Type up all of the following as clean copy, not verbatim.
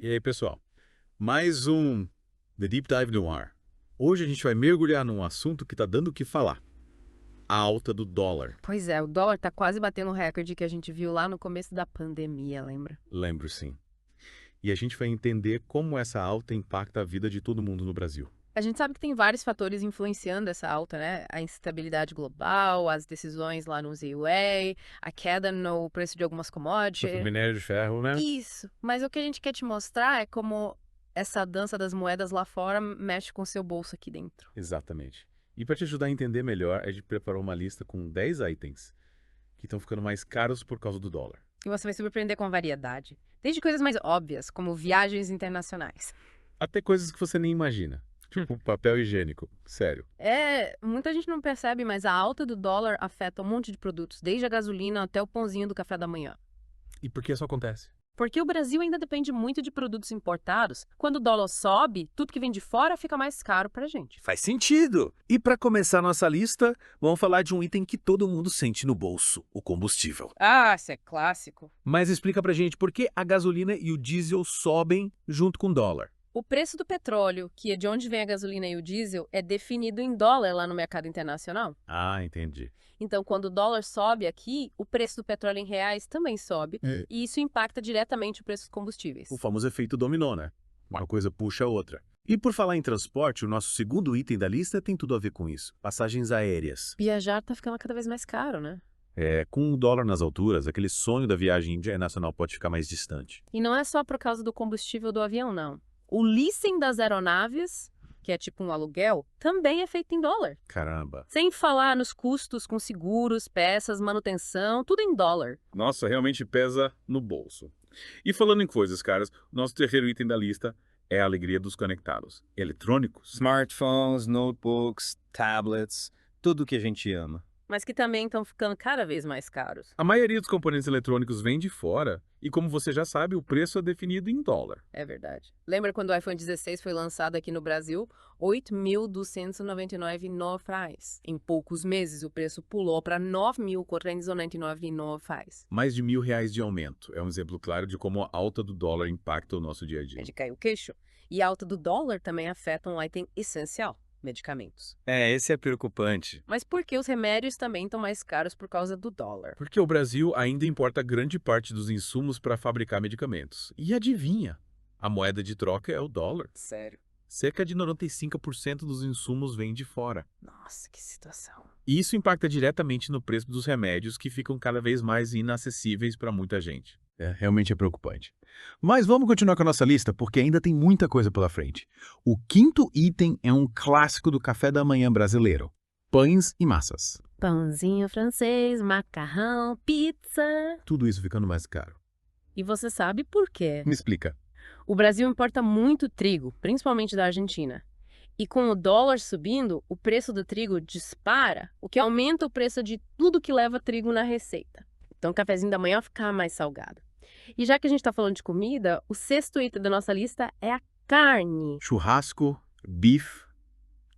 E aí, pessoal? Mais um The Deep Dive no ar. Hoje a gente vai mergulhar num assunto que está dando o que falar. A alta do dólar. Pois é, o dólar tá quase batendo o recorde que a gente viu lá no começo da pandemia, lembra? Lembro sim. E a gente vai entender como essa alta impacta a vida de todo mundo no Brasil. A gente sabe que tem vários fatores influenciando essa alta, né? A instabilidade global, as decisões lá no ZEU, a queda no preço de algumas Sobre commodities. minério de ferro, né? Isso. Mas o que a gente quer te mostrar é como essa dança das moedas lá fora mexe com o seu bolso aqui dentro. Exatamente. E para te ajudar a entender melhor, a gente preparou uma lista com 10 itens que estão ficando mais caros por causa do dólar. E você vai se surpreender com a variedade. Desde coisas mais óbvias, como viagens internacionais. Até coisas que você nem imagina. Tipo papel higiênico. Sério. Muita gente não percebe, mas a alta do dólar afeta um monte de produtos, desde a gasolina até o pãozinho do café da manhã. E por que isso acontece? Porque o Brasil ainda depende muito de produtos importados. Quando o dólar sobe, tudo que vem de fora fica mais caro pra gente. Faz sentido! E para começar nossa lista, vamos falar de um item que todo mundo sente no bolso, o combustível. Ah, isso é clássico. Mas explica pra gente por que a gasolina e o diesel sobem junto com o dólar. O preço do petróleo, que é de onde vem a gasolina e o diesel, é definido em dólar lá no mercado internacional. Ah, entendi. Então, quando o dólar sobe aqui, o preço do petróleo em reais também sobe, e isso impacta diretamente o preço dos combustíveis. O famoso efeito dominó, né? Uma coisa puxa a outra. E por falar em transporte, o nosso segundo item da lista tem tudo a ver com isso. Passagens aéreas. Viajar tá ficando cada vez mais caro, né? Com o dólar nas alturas, aquele sonho da viagem internacional pode ficar mais distante. E não é só por causa do combustível do avião, não. O leasing das aeronaves, que é tipo um aluguel, também é feito em dólar. Caramba. Sem falar nos custos com seguros, peças, manutenção, tudo em dólar. Nossa, realmente pesa no bolso. E falando em coisas caras, nosso terceiro item da lista é a alegria dos conectados. Eletrônicos? Smartphones, notebooks, tablets, tudo que a gente ama. Mas que também estão ficando cada vez mais caros. A maioria dos componentes eletrônicos vem de fora e, como você já sabe, o preço é definido em dólar. É verdade. Lembra quando o iPhone 16 foi lançado aqui no Brasil? R$ 8.299,9. Em poucos meses, o preço pulou para R$ 9.499,9. Mais de R$ 1.000 de aumento. É um exemplo claro de como a alta do dólar impacta o nosso dia a dia. É de cair o queixo. E a alta do dólar também afeta um item essencial: medicamentos. Esse é preocupante. Mas por que os remédios também estão mais caros por causa do dólar? Porque o Brasil ainda importa grande parte dos insumos para fabricar medicamentos. E adivinha? A moeda de troca é o dólar. Sério? Cerca de 95% dos insumos vem de fora. Nossa, que situação. E isso impacta diretamente no preço dos remédios, que ficam cada vez mais inacessíveis para muita gente. Realmente é preocupante. Mas vamos continuar com a nossa lista, porque ainda tem muita coisa pela frente. O quinto item é um clássico do café da manhã brasileiro: pães e massas. Pãozinho francês, macarrão, pizza. Tudo isso ficando mais caro. E você sabe por quê? Me explica. O Brasil importa muito trigo, principalmente da Argentina. E com o dólar subindo, o preço do trigo dispara, o que aumenta o preço de tudo que leva trigo na receita. Então o cafezinho da manhã fica mais salgado. E já que a gente está falando de comida, o sexto item da nossa lista é a carne. Churrasco, bife,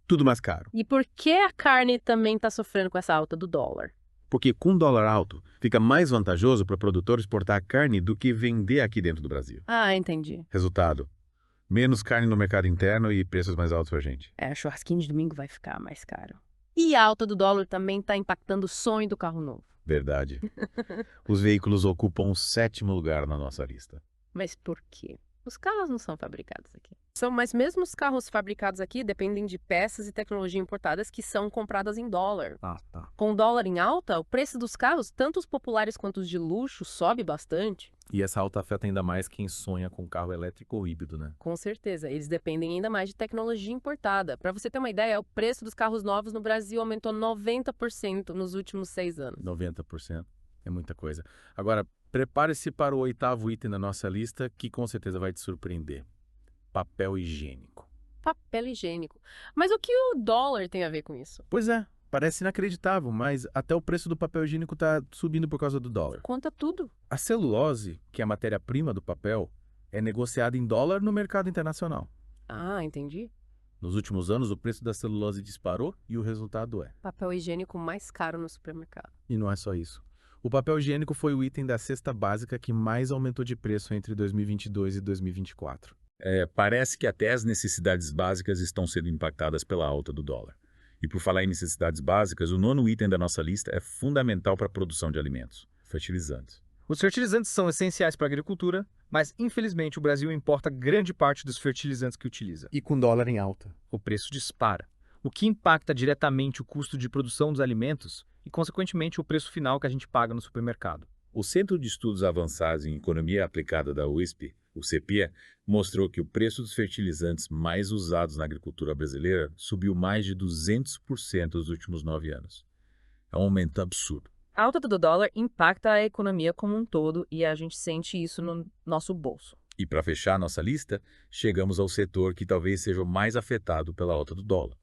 tudo mais caro. E por que a carne também está sofrendo com essa alta do dólar? Porque com dólar alto, fica mais vantajoso para o produtor exportar carne do que vender aqui dentro do Brasil. Ah, entendi. Resultado: menos carne no mercado interno e preços mais altos para a gente. O churrasquinho de domingo vai ficar mais caro. E a alta do dólar também está impactando o sonho do carro novo. Verdade. Os veículos ocupam o sétimo lugar na nossa lista. Mas por quê? Os carros não são fabricados aqui. Mas mesmo os carros fabricados aqui dependem de peças e tecnologia importadas que são compradas em dólar. Tá. Com o dólar em alta, o preço dos carros, tanto os populares quanto os de luxo, sobe bastante. E essa alta afeta ainda mais quem sonha com carro elétrico ou híbrido, né? Com certeza, eles dependem ainda mais de tecnologia importada. Para você ter uma ideia, o preço dos carros novos no Brasil aumentou 90% nos últimos 6 anos. 90%. É muita coisa. Agora, prepare-se para o oitavo item da nossa lista, que com certeza vai te surpreender. Papel higiênico. Papel higiênico. Mas o que o dólar tem a ver com isso? Pois é, parece inacreditável, mas até o preço do papel higiênico está subindo por causa do dólar. Conta tudo. A celulose, que é a matéria-prima do papel, é negociada em dólar no mercado internacional. Ah, entendi. Nos últimos anos, o preço da celulose disparou e o resultado é. Papel higiênico mais caro no supermercado. E não é só isso. O papel higiênico foi o item da cesta básica que mais aumentou de preço entre 2022 e 2024. Parece que até as necessidades básicas estão sendo impactadas pela alta do dólar. E por falar em necessidades básicas, o nono item da nossa lista é fundamental para a produção de alimentos: fertilizantes. Os fertilizantes são essenciais para a agricultura, mas infelizmente o Brasil importa grande parte dos fertilizantes que utiliza. E com dólar em alta. O preço dispara, o que impacta diretamente o custo de produção dos alimentos e, consequentemente, o preço final que a gente paga no supermercado. O Centro de Estudos Avançados em Economia Aplicada da USP, o CEPIA, mostrou que o preço dos fertilizantes mais usados na agricultura brasileira subiu mais de 200% nos últimos 9 anos. É um aumento absurdo. A alta do dólar impacta a economia como um todo e a gente sente isso no nosso bolso. E para fechar nossa lista, chegamos ao setor que talvez seja o mais afetado pela alta do dólar: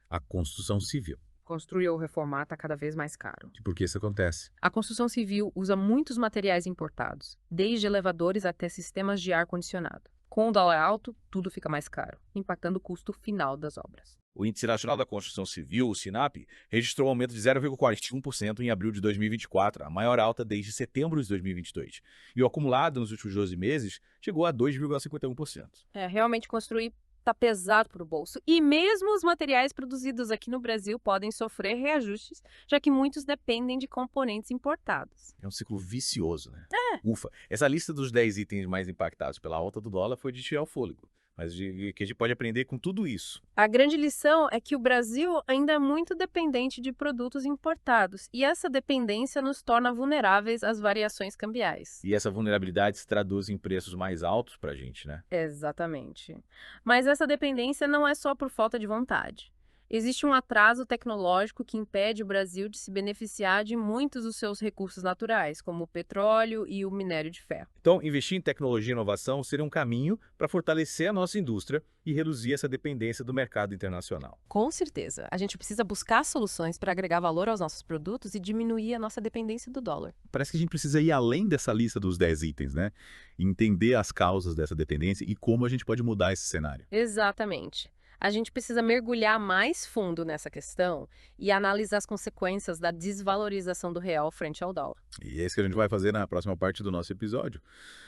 a construção civil. Construir ou reformar está cada vez mais caro. E por que isso acontece? A construção civil usa muitos materiais importados, desde elevadores até sistemas de ar-condicionado. Com o dólar alto, tudo fica mais caro, impactando o custo final das obras. O Índice Nacional da Construção Civil, o SINAP, registrou um aumento de 0,41% em abril de 2024, a maior alta desde setembro de 2022. E o acumulado nos últimos 12 meses chegou a 2,51%. Realmente construir está pesado para o bolso. E mesmo os materiais produzidos aqui no Brasil podem sofrer reajustes, já que muitos dependem de componentes importados. É um ciclo vicioso, né? Ufa, essa lista dos 10 itens mais impactados pela alta do dólar foi de tirar o fôlego. Mas o que a gente pode aprender com tudo isso? A grande lição é que o Brasil ainda é muito dependente de produtos importados, e essa dependência nos torna vulneráveis às variações cambiais. E essa vulnerabilidade se traduz em preços mais altos para a gente, né? Exatamente. Mas essa dependência não é só por falta de vontade. Existe um atraso tecnológico que impede o Brasil de se beneficiar de muitos dos seus recursos naturais, como o petróleo e o minério de ferro. Então, investir em tecnologia e inovação seria um caminho para fortalecer a nossa indústria e reduzir essa dependência do mercado internacional. Com certeza. A gente precisa buscar soluções para agregar valor aos nossos produtos e diminuir a nossa dependência do dólar. Parece que a gente precisa ir além dessa lista dos 10 itens, né? Entender as causas dessa dependência e como a gente pode mudar esse cenário. Exatamente. A gente precisa mergulhar mais fundo nessa questão e analisar as consequências da desvalorização do real frente ao dólar. E é isso que a gente vai fazer na próxima parte do nosso episódio.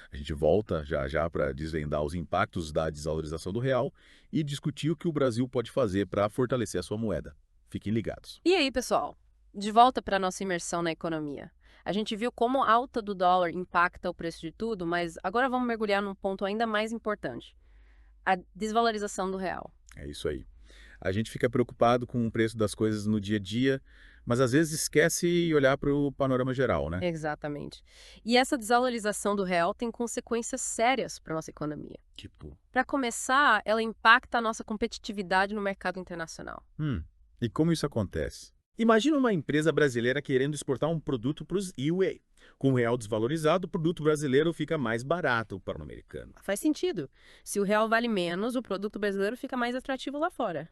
A gente volta já para desvendar os impactos da desvalorização do real e discutir o que o Brasil pode fazer para fortalecer a sua moeda. Fiquem ligados. E aí, pessoal? De volta para a nossa imersão na economia. A gente viu como a alta do dólar impacta o preço de tudo, mas agora vamos mergulhar num ponto ainda mais importante: a desvalorização do real. É isso aí. A gente fica preocupado com o preço das coisas no dia a dia, mas às vezes esquece de olhar para o panorama geral, né? Exatamente. E essa desvalorização do real tem consequências sérias para a nossa economia. Tipo, Para começar, ela impacta a nossa competitividade no mercado internacional. e como isso acontece? Imagina uma empresa brasileira querendo exportar um produto para os UA. Com o real desvalorizado, o produto brasileiro fica mais barato para o americano. Faz sentido. Se o real vale menos, o produto brasileiro fica mais atrativo lá fora.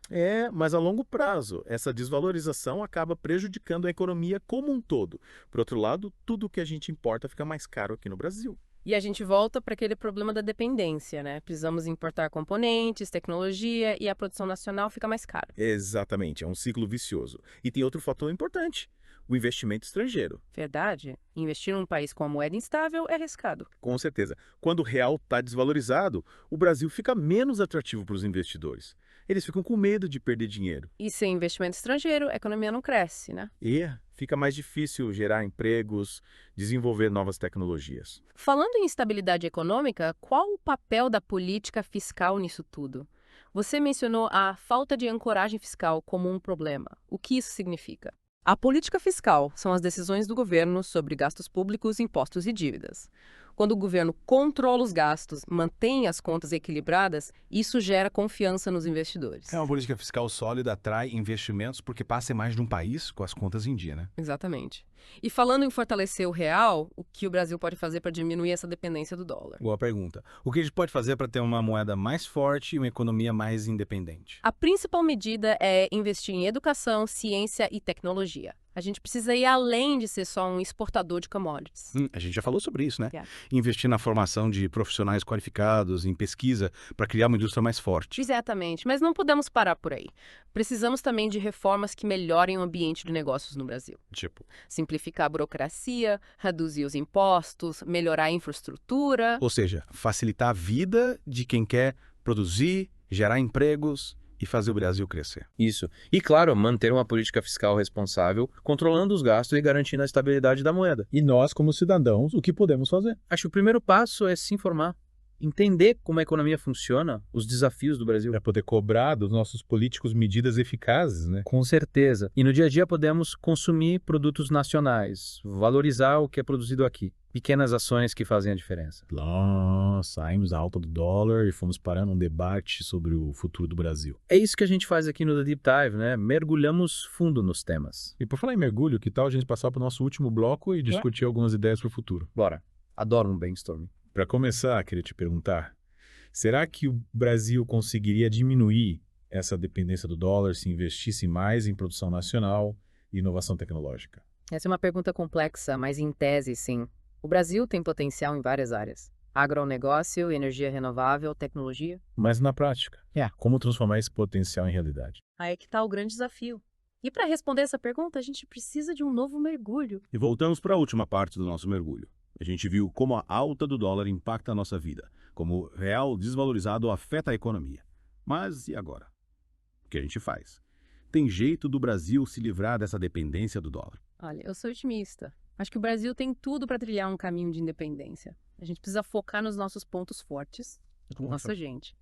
Mas a longo prazo, essa desvalorização acaba prejudicando a economia como um todo. Por outro lado, tudo que a gente importa fica mais caro aqui no Brasil. E a gente volta para aquele problema da dependência, né? Precisamos importar componentes, tecnologia e a produção nacional fica mais cara. Exatamente, é um ciclo vicioso. E tem outro fator importante: o investimento estrangeiro. Verdade? Investir num país com a moeda instável é arriscado. Com certeza. Quando o real está desvalorizado, o Brasil fica menos atrativo para os investidores. Eles ficam com medo de perder dinheiro. E sem investimento estrangeiro, a economia não cresce, né? E fica mais difícil gerar empregos, desenvolver novas tecnologias. Falando em estabilidade econômica, qual o papel da política fiscal nisso tudo? Você mencionou a falta de ancoragem fiscal como um problema. O que isso significa? A política fiscal são as decisões do governo sobre gastos públicos, impostos e dívidas. Quando o governo controla os gastos, mantém as contas equilibradas, isso gera confiança nos investidores. Uma política fiscal sólida atrai investimentos porque passa em mais de um país com as contas em dia, né? Exatamente. E falando em fortalecer o real, o que o Brasil pode fazer para diminuir essa dependência do dólar? Boa pergunta. O que a gente pode fazer para ter uma moeda mais forte e uma economia mais independente? A principal medida é investir em educação, ciência e tecnologia. A gente precisa ir além de ser só um exportador de commodities. A gente já falou sobre isso, né? Yeah. Investir na formação de profissionais qualificados, em pesquisa, para criar uma indústria mais forte. Exatamente, mas não podemos parar por aí. Precisamos também de reformas que melhorem o ambiente de negócios no Brasil. Tipo, Simplificar a burocracia, reduzir os impostos, melhorar a infraestrutura. ou seja, facilitar a vida de quem quer produzir, gerar empregos e fazer o Brasil crescer. Isso. E, claro, manter uma política fiscal responsável, controlando os gastos e garantindo a estabilidade da moeda. E nós, como cidadãos, o que podemos fazer? Acho que o primeiro passo é se informar. Entender como a economia funciona, os desafios do Brasil. Para poder cobrar dos nossos políticos medidas eficazes, né? Com certeza. E no dia a dia podemos consumir produtos nacionais, valorizar o que é produzido aqui. Pequenas ações que fazem a diferença. Nós saímos da alta do dólar e fomos parar num debate sobre o futuro do Brasil. É isso que a gente faz aqui no The Deep Dive, né? Mergulhamos fundo nos temas. E por falar em mergulho, que tal a gente passar para o nosso último bloco e discutir algumas ideias para o futuro? Bora. Adoro um brainstorming. Para começar, queria te perguntar, será que o Brasil conseguiria diminuir essa dependência do dólar se investisse mais em produção nacional e inovação tecnológica? Essa é uma pergunta complexa, mas em tese, sim. O Brasil tem potencial em várias áreas. Agronegócio, energia renovável, tecnologia. Mas na prática, como transformar esse potencial em realidade? Aí é que está o grande desafio. E para responder essa pergunta, a gente precisa de um novo mergulho. E voltamos para a última parte do nosso mergulho. A gente viu como a alta do dólar impacta a nossa vida, como o real desvalorizado afeta a economia. Mas e agora? O que a gente faz? Tem jeito do Brasil se livrar dessa dependência do dólar? Olha, eu sou otimista. Acho que o Brasil tem tudo para trilhar um caminho de independência. A gente precisa focar nos nossos pontos fortes, nossa gente.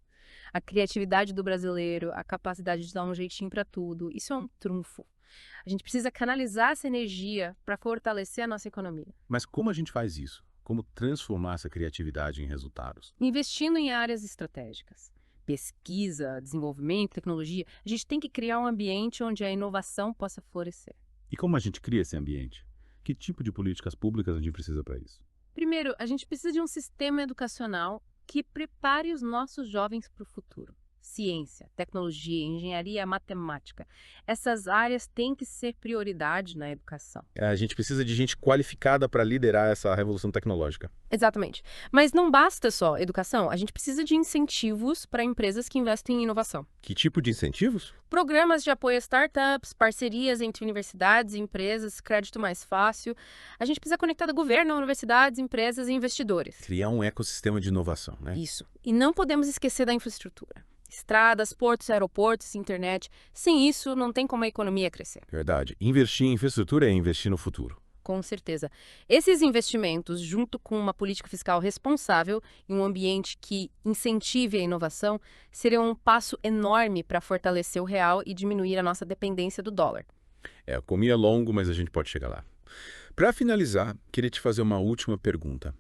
A criatividade do brasileiro, a capacidade de dar um jeitinho para tudo, isso é um trunfo. A gente precisa canalizar essa energia para fortalecer a nossa economia. Mas como a gente faz isso? Como transformar essa criatividade em resultados? Investindo em áreas estratégicas. Pesquisa, desenvolvimento, tecnologia, a gente tem que criar um ambiente onde a inovação possa florescer. E como a gente cria esse ambiente? Que tipo de políticas públicas a gente precisa para isso? Primeiro, a gente precisa de um sistema educacional que prepare os nossos jovens para o futuro. Ciência, tecnologia, engenharia, matemática. Essas áreas têm que ser prioridade na educação. A gente precisa de gente qualificada para liderar essa revolução tecnológica. Exatamente. Mas não basta só educação, a gente precisa de incentivos para empresas que investem em inovação. Que tipo de incentivos? Programas de apoio a startups, parcerias entre universidades e empresas, crédito mais fácil. A gente precisa conectar do governo, universidades, empresas e investidores. Criar um ecossistema de inovação, né? Isso. E não podemos esquecer da infraestrutura. Estradas, portos, aeroportos, internet. Sem isso, não tem como a economia crescer. Verdade. Investir em infraestrutura é investir no futuro. Com certeza. Esses investimentos, junto com uma política fiscal responsável e um ambiente que incentive a inovação, seriam um passo enorme para fortalecer o real e diminuir a nossa dependência do dólar. O caminho é longo, mas a gente pode chegar lá. Para finalizar, queria te fazer uma última pergunta.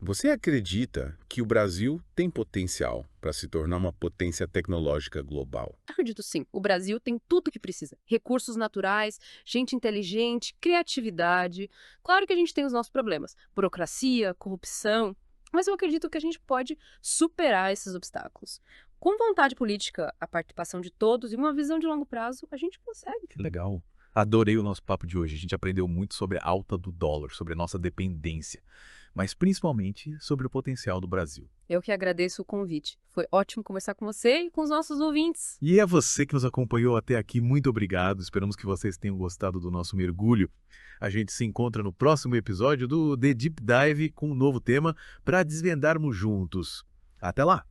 Você acredita que o Brasil tem potencial para se tornar uma potência tecnológica global? Acredito sim. O Brasil tem tudo o que precisa. Recursos naturais, gente inteligente, criatividade. Claro que a gente tem os nossos problemas. Burocracia, corrupção. Mas eu acredito que a gente pode superar esses obstáculos. Com vontade política, a participação de todos e uma visão de longo prazo, a gente consegue. Que legal. Adorei o nosso papo de hoje. A gente aprendeu muito sobre a alta do dólar, sobre a nossa dependência, mas principalmente sobre o potencial do Brasil. Eu que agradeço o convite. Foi ótimo conversar com você e com os nossos ouvintes. E a você que nos acompanhou até aqui, muito obrigado. Esperamos que vocês tenham gostado do nosso mergulho. A gente se encontra no próximo episódio do The Deep Dive com um novo tema para desvendarmos juntos. Até lá!